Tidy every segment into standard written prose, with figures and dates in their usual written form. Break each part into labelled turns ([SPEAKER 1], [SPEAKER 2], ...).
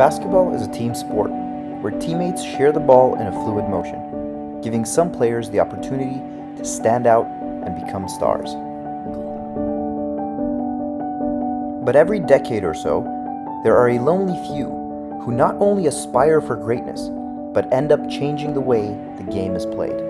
[SPEAKER 1] Basketball is a team sport where teammates share the ball in a fluid motion, giving some players the opportunity to stand out and become stars. But every decade or so, there are a lonely few who not only aspire for greatness, but end up changing the way the game is played.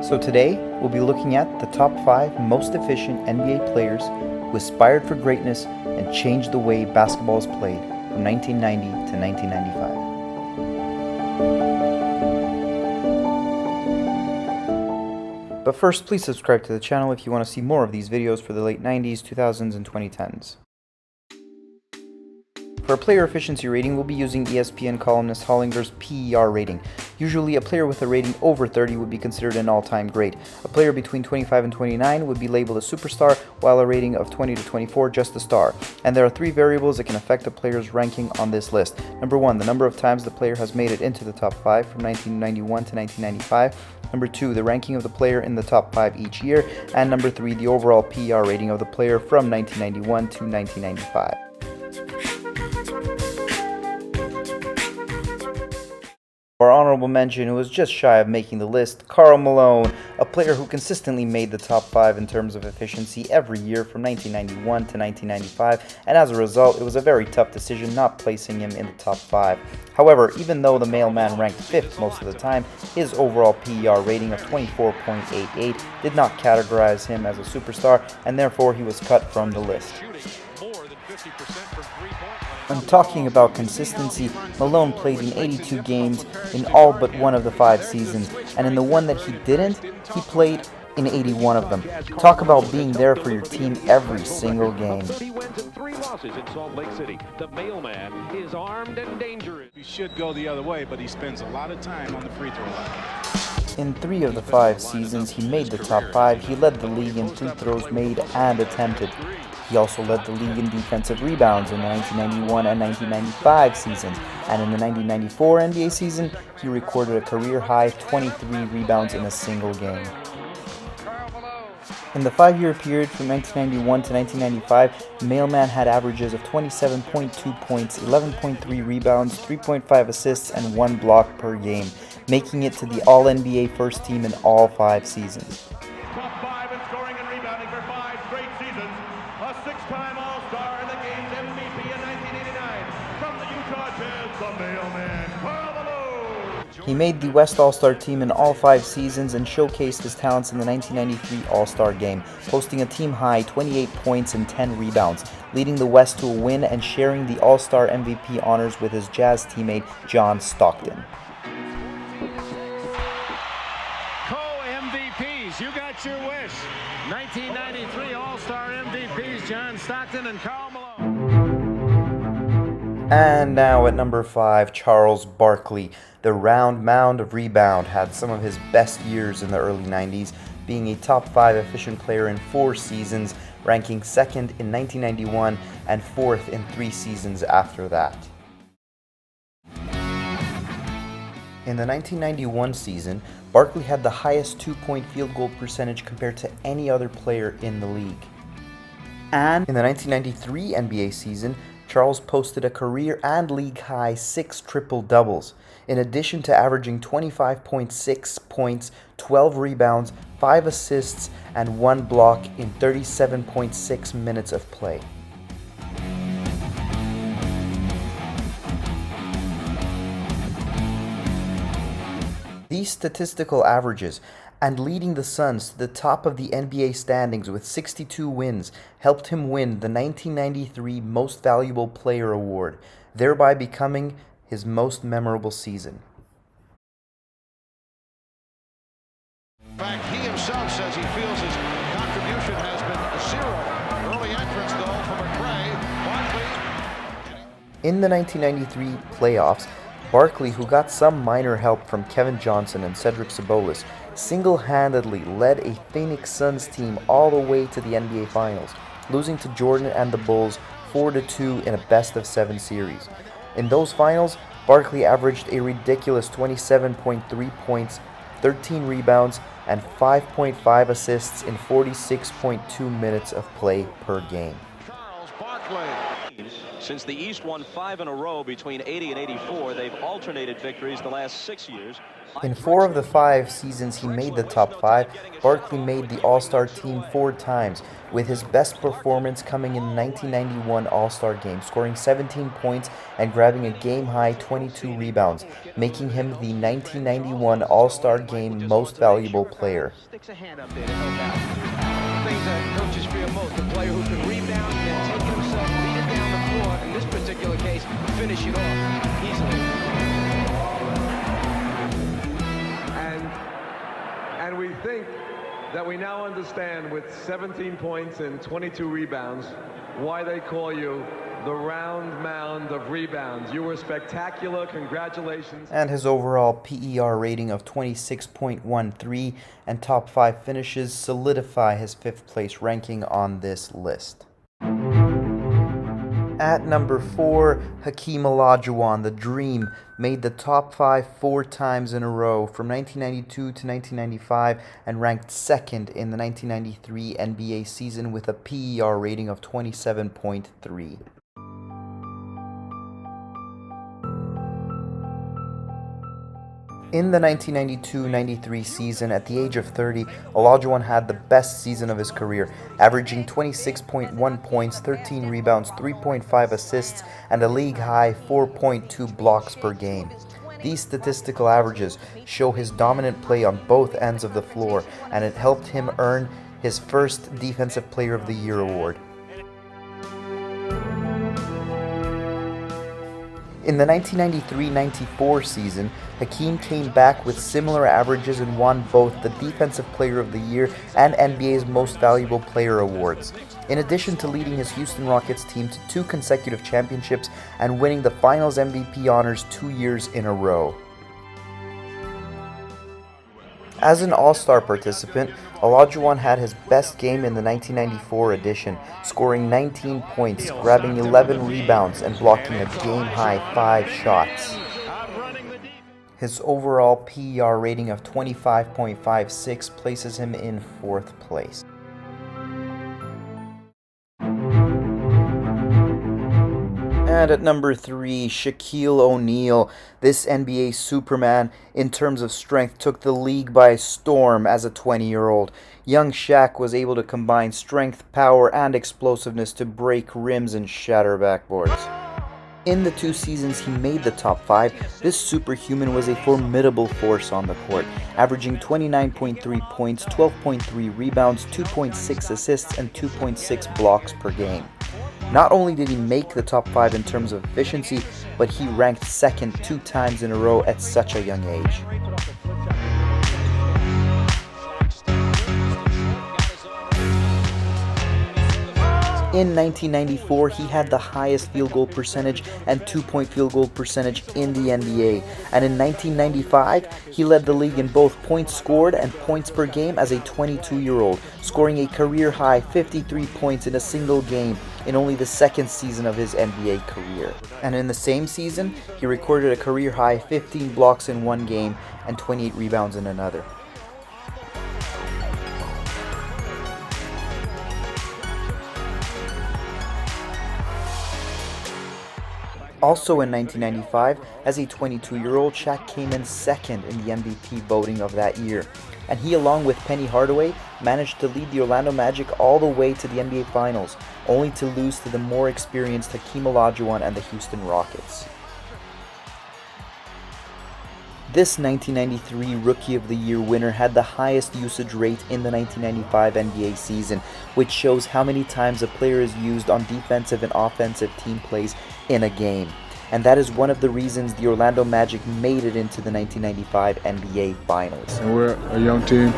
[SPEAKER 1] So today, we'll be looking at the top 5 most efficient NBA players who aspired for greatness and changed the way basketball is played from 1990 to 1995. But first, please subscribe to the channel if you want to see more of these videos for the late 90s, 2000s, and 2010s. For a player efficiency rating, we'll be using ESPN columnist Hollinger's PER rating. Usually, a player with a rating over 30 would be considered an all-time great. A player between 25 and 29 would be labeled a superstar, while a rating of 20 to 24 just a star. And there are 3 variables that can affect a player's ranking on this list. Number 1, the number of times the player has made it into the top 5 from 1991 to 1995. Number 2, the ranking of the player in the top 5 each year. And number 3, the overall PER rating of the player from 1991 to 1995. Our honorable mention, who was just shy of making the list, Karl Malone, a player who consistently made the top 5 in terms of efficiency every year from 1991 to 1995, and as a result, it was a very tough decision not placing him in the top 5. However, even though the mailman ranked 5th most of the time, his overall PER rating of 24.88 did not categorize him as a superstar, and therefore he was cut from the list. When talking about consistency, Malone played in 82 games in all but one of the 5 seasons, and in the one that he didn't, he played in 81 of them. Talk about being there for your team every single game.
[SPEAKER 2] He wins in 3 losses in Salt Lake City. The mailman is armed and dangerous.
[SPEAKER 3] He should go the other way, but he spends a lot of time on the free throw line.
[SPEAKER 1] In 3 of the 5 seasons he made the top 5, he led the league in free throws made and attempted. He also led the league in defensive rebounds in the 1991 and 1995 seasons, and in the 1994 NBA season, he recorded a career-high 23 rebounds in a single game. In the 5-year period from 1991 to 1995, Mailman had averages of 27.2 points, 11.3 rebounds, 3.5 assists, and 1 block per game, making it to the All-NBA first team in all 5 seasons.
[SPEAKER 4] Top 5 in scoring and rebounding for 5 straight seasons. A 6-time All-Star and the game's MVP in 1989. From the Utah Jazz, the mailman, Karl Malone.
[SPEAKER 1] He made the West All-Star team in all 5 seasons and showcased his talents in the 1993 All-Star game, posting a team-high 28 points and 10 rebounds, leading the West to a win and sharing the All-Star MVP honors with his Jazz teammate John Stockton.
[SPEAKER 2] Co-MVPs, you got your wish. 1993 All-Star MVPs, John Stockton and Karl Malone.
[SPEAKER 1] And now at number 5, Charles Barkley. The round mound of rebound had some of his best years in the early 90s, being a top 5 efficient player in 4 seasons, ranking 2nd in 1991 and 4th in 3 seasons after that. In the 1991 season, Barkley had the highest 2-point field goal percentage compared to any other player in the league. And in the 1993 NBA season, Charles posted a career and league-high 6 triple-doubles, in addition to averaging 25.6 points, 12 rebounds, 5 assists, and 1 block in 37.6 minutes of play. These statistical averages and leading the Suns to the top of the NBA standings with 62 wins helped him win the 1993 Most Valuable Player Award, thereby becoming his most memorable season.
[SPEAKER 5] In fact, he himself says he feels his contribution has been 0. Early entrance, though, from McRae. Barkley.
[SPEAKER 1] In the 1993 playoffs, Barkley, who got some minor help from Kevin Johnson and Cedric Ceballos, single-handedly led a Phoenix Suns team all the way to the NBA Finals, losing to Jordan and the Bulls 4-2 in a best-of-7 series. In those finals, Barkley averaged a ridiculous 27.3 points, 13 rebounds, and 5.5 assists in 46.2 minutes of play per game.
[SPEAKER 5] Charles Barkley.
[SPEAKER 6] Since the East won 5 in a row between 80 and 84, they've alternated victories the last 6 years.
[SPEAKER 1] In 4 of the 5 seasons he made the top 5, Barkley made the All-Star team 4 times, with his best performance coming in the 1991 All-Star game, scoring 17 points and grabbing a game-high 22 rebounds, making him the 1991 All-Star game most valuable player.
[SPEAKER 7] Sticks a hand up there to help out. Things that coaches fear most, a player who can rebound and take it himself, lead it down the floor, in this particular case, finish it off easily.
[SPEAKER 8] And we think that we now understand, with 17 points and 22 rebounds, why they call you the round mound of rebounds. You were spectacular. Congratulations.
[SPEAKER 1] And his overall PER rating of 26.13 and top 5 finishes solidify his 5th place ranking on this list. At number 4, Hakeem Olajuwon, the Dream, made the top 5 4 times in a row from 1992 to 1995 and ranked 2nd in the 1993 NBA season with a PER rating of 27.3. In the 1992-93 season, at the age of 30, Olajuwon had the best season of his career, averaging 26.1 points, 13 rebounds, 3.5 assists, and a league-high 4.2 blocks per game. These statistical averages show his dominant play on both ends of the floor, and it helped him earn his first Defensive Player of the Year award. In the 1993-94 season, Hakeem came back with similar averages and won both the Defensive Player of the Year and NBA's Most Valuable Player awards, in addition to leading his Houston Rockets team to 2 consecutive championships and winning the Finals MVP honors 2 years in a row. As an All-Star participant, Olajuwon had his best game in the 1994 edition, scoring 19 points, grabbing 11 rebounds, and blocking a game-high 5 shots. His overall PER rating of 25.56 places him in 4th place. And at number 3, Shaquille O'Neal, this NBA Superman in terms of strength took the league by storm as a 20-year-old. Young Shaq was able to combine strength, power, and explosiveness to break rims and shatter backboards. In the 2 seasons he made the top 5, this superhuman was a formidable force on the court, averaging 29.3 points, 12.3 rebounds, 2.6 assists, and 2.6 blocks per game. Not only did he make the top 5 in terms of efficiency, but he ranked 2nd 2 times in a row at such a young age. In 1994, he had the highest field goal percentage and 2-point field goal percentage in the NBA. And in 1995, he led the league in both points scored and points per game as a 22-year-old, scoring a career-high 53 points in a single game in only the 2nd season of his NBA career. And in the same season, he recorded a career-high 15 blocks in one game and 28 rebounds in another. Also in 1995, as a 22-year-old, Shaq came in 2nd in the MVP voting of that year, and he, along with Penny Hardaway, managed to lead the Orlando Magic all the way to the NBA Finals, only to lose to the more experienced Hakeem Olajuwon and the Houston Rockets. This 1993 Rookie of the Year winner had the highest usage rate in the 1995 NBA season, which shows how many times a player is used on defensive and offensive team plays in a game. And that is one of the reasons the Orlando Magic made it into the 1995 NBA Finals.
[SPEAKER 9] And we're a young team,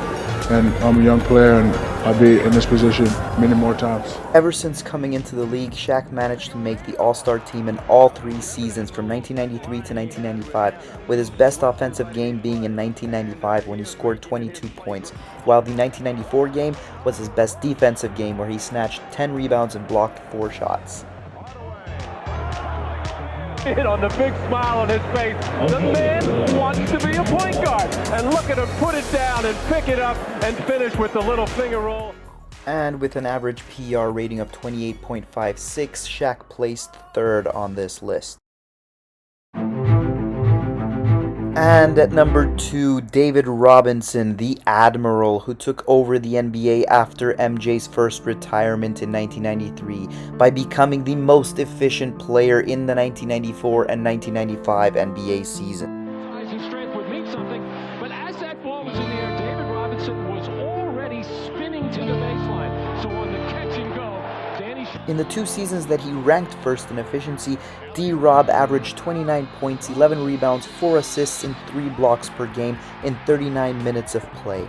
[SPEAKER 9] and I'm a young player, and I'll be in this position many more times.
[SPEAKER 1] Ever since coming into the league, Shaq managed to make the All-Star team in all 3 seasons from 1993 to 1995, with his best offensive game being in 1995 when he scored 22 points, while the 1994 game was his best defensive game where he snatched 10 rebounds and blocked 4 shots.
[SPEAKER 4] in on the big smile on his face. The man wants to be a point guard. And look at him put it down and pick it up and finish with the little finger roll.
[SPEAKER 1] And with an average PR rating of 28.56, Shaq placed third on this list. And at number 2, David Robinson, the Admiral, who took over the NBA after MJ's first retirement in 1993 by becoming the most efficient player in the 1994 and 1995 NBA season.
[SPEAKER 2] Size and strength would mean something, but as that ball was in the air, David Robinson was already spinning to the baseline. So on the catch and go,
[SPEAKER 1] in the 2 seasons that he ranked first in efficiency, D-Rob averaged 29 points, 11 rebounds, 4 assists, and 3 blocks per game in 39 minutes of play.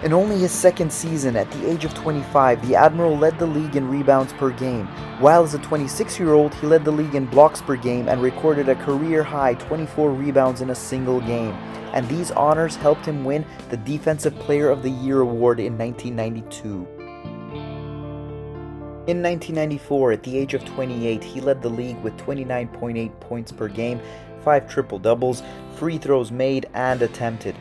[SPEAKER 1] In only his second season, at the age of 25, the Admiral led the league in rebounds per game, while as a 26-year-old, he led the league in blocks per game and recorded a career-high 24 rebounds in a single game. And these honors helped him win the Defensive Player of the Year award in 1992. In 1994, at the age of 28, he led the league with 29.8 points per game, 5 triple-doubles, free throws made and attempted.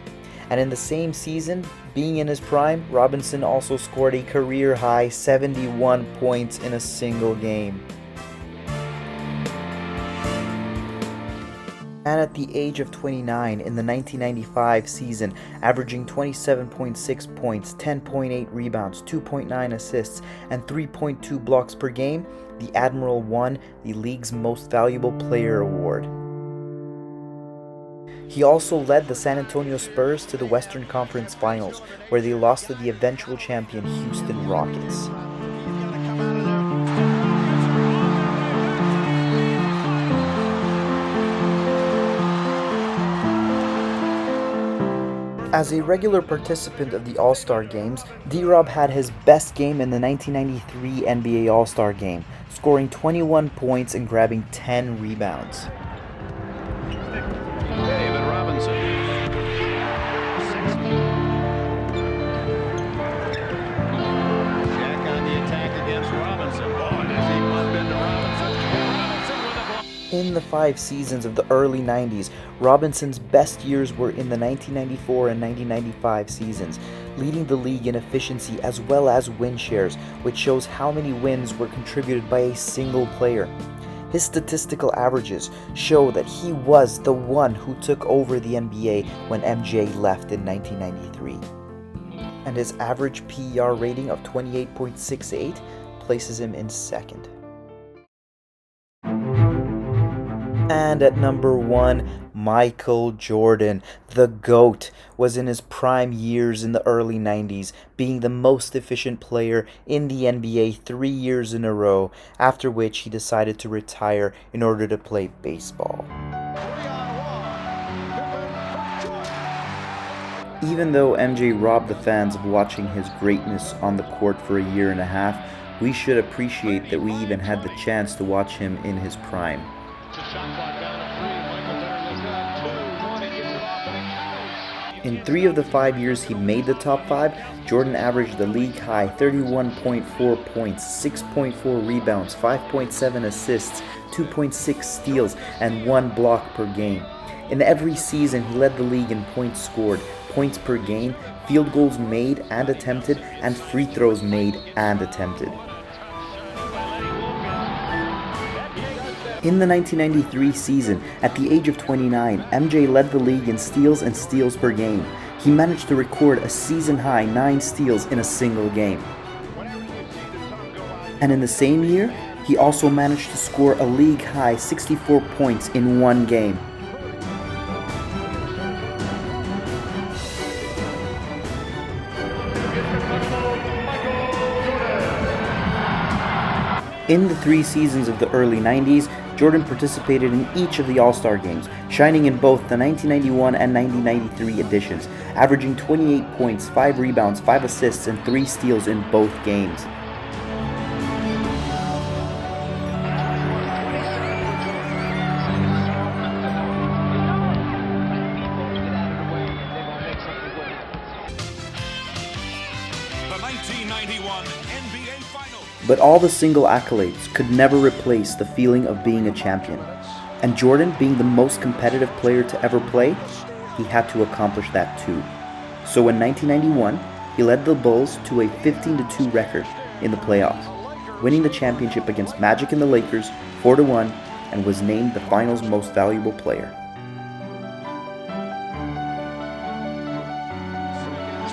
[SPEAKER 1] And in the same season, being in his prime, Robinson also scored a career-high 71 points in a single game. And at the age of 29 in the 1995 season, averaging 27.6 points, 10.8 rebounds, 2.9 assists, and 3.2 blocks per game, the Admiral won the league's Most Valuable Player award. He also led the San Antonio Spurs to the Western Conference Finals, where they lost to the eventual champion Houston Rockets. As a regular participant of the All-Star Games, D-Rob had his best game in the 1993 NBA All-Star Game, scoring 21 points and grabbing 10 rebounds.
[SPEAKER 5] David Robinson.
[SPEAKER 2] Shaq on the attack against Robinson. Boy, does he bump into Robinson. Robinson with a block.
[SPEAKER 1] In the 5 seasons of the early 90s, Robinson's best years were in the 1994 and 1995 seasons, leading the league in efficiency as well as win shares, which shows how many wins were contributed by a single player. His statistical averages show that he was the one who took over the NBA when MJ left in 1993. And his average PER rating of 28.68 places him in second. And at number 1, Michael Jordan, the GOAT, was in his prime years in the early 90s, being the most efficient player in the NBA 3 years in a row, after which he decided to retire in order to play baseball. Even though MJ robbed the fans of watching his greatness on the court for a year and a half, we should appreciate that we even had the chance to watch him in his prime. In 3 of the 5 years he made the top 5, Jordan averaged the league-high 31.4 points, 6.4 rebounds, 5.7 assists, 2.6 steals, and 1 block per game. In every season, he led the league in points scored, points per game, field goals made and attempted, and free throws made and attempted. In the 1993 season, at the age of 29, MJ led the league in steals and steals per game. He managed to record a season-high 9 steals in a single game. And in the same year, he also managed to score a league-high 64 points in 1 game. In the 3 seasons of the early 90s, Jordan participated in each of the All-Star Games, shining in both the 1991 and 1993 editions, averaging 28 points, 5 rebounds, 5 assists, and 3 steals in both games.
[SPEAKER 10] The 19
[SPEAKER 1] But all the single accolades could never replace the feeling of being a champion. And Jordan, being the most competitive player to ever play, he had to accomplish that too. So in 1991, he led the Bulls to a 15-2 record in the playoffs, winning the championship against Magic and the Lakers 4-1, and was named the finals most valuable player.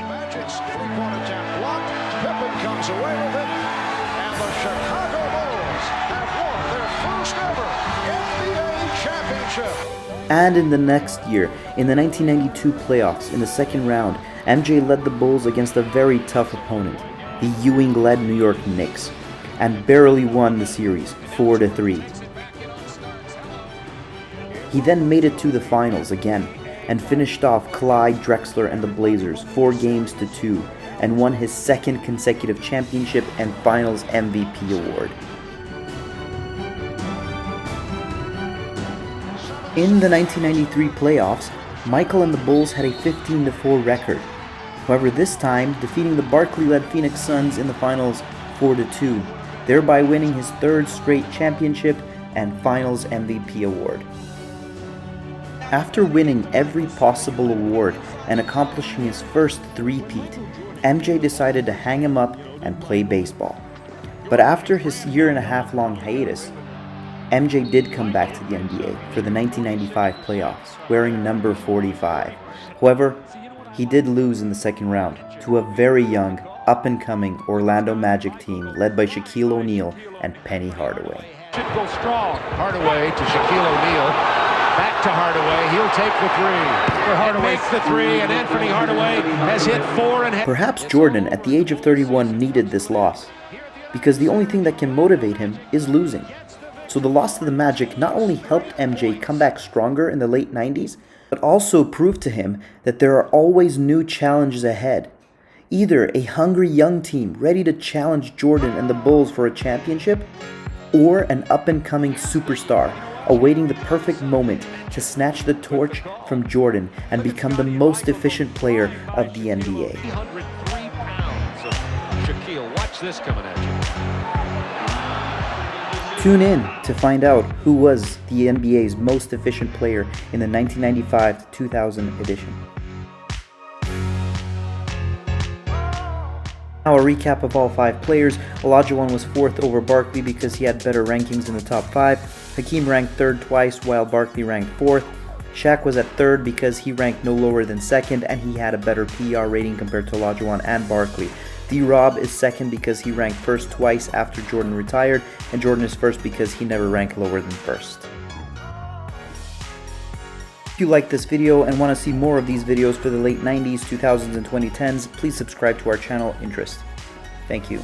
[SPEAKER 5] Magic's three-point attempt blocked. Pippen comes away with it, and the Chicago Bulls have won their first ever NBA championship.
[SPEAKER 1] And in the next year, in the 1992 playoffs, in the second round, MJ led the Bulls against a very tough opponent, the Ewing-led New York Knicks, and barely won the series 4-3. He then made it to the finals again, and finished off Clyde Drexler and the Blazers 4-2, and won his second consecutive championship and finals MVP award. In the 1993 playoffs, Michael and the Bulls had a 15-4 record. However, this time defeating the Barkley-led Phoenix Suns in the finals 4-2, thereby winning his third straight championship and finals MVP award. After winning every possible award and accomplishing his first three-peat, MJ decided to hang him up and play baseball. But after his year-and-a-half-long hiatus, MJ did come back to the NBA for the 1995 playoffs, wearing number 45. However, he did lose in the second round to a very young, up-and-coming Orlando Magic team led by Shaquille O'Neal and Penny Hardaway.
[SPEAKER 2] Should go strong. Hardaway to Shaquille O'Neal. Back to Hardaway. He'll take the three. For Hardaway makes the three, and Anthony Hardaway has hit four and.
[SPEAKER 1] Perhaps Jordan, at the age of 31, needed this loss, because the only thing that can motivate him is losing. So the loss to the Magic not only helped MJ come back stronger in the late 90s, but also proved to him that there are always new challenges ahead. Either a hungry young team ready to challenge Jordan and the Bulls for a championship, or an up-and-coming superstar awaiting the perfect moment to snatch the torch from Jordan and become the most efficient player of the NBA.
[SPEAKER 2] 303 pounds of Shaquille. Watch this coming at you.
[SPEAKER 1] Tune in to find out who was the NBA's most efficient player in the 1995-2000 edition. Now a recap of all 5 players. Olajuwon was 4th over Barkley because he had better rankings in the top 5. Hakeem ranked 3rd twice while Barkley ranked 4th. Shaq was at 3rd because he ranked no lower than 2nd and he had a better PER rating compared to Olajuwon and Barkley. D-Rob is 2nd because he ranked 1st twice after Jordan retired, and Jordan is 1st because he never ranked lower than 1st. If you like this video and want to see more of these videos for the late 90s, 2000s, and 2010s, please subscribe to our channel, In-trist. Thank you.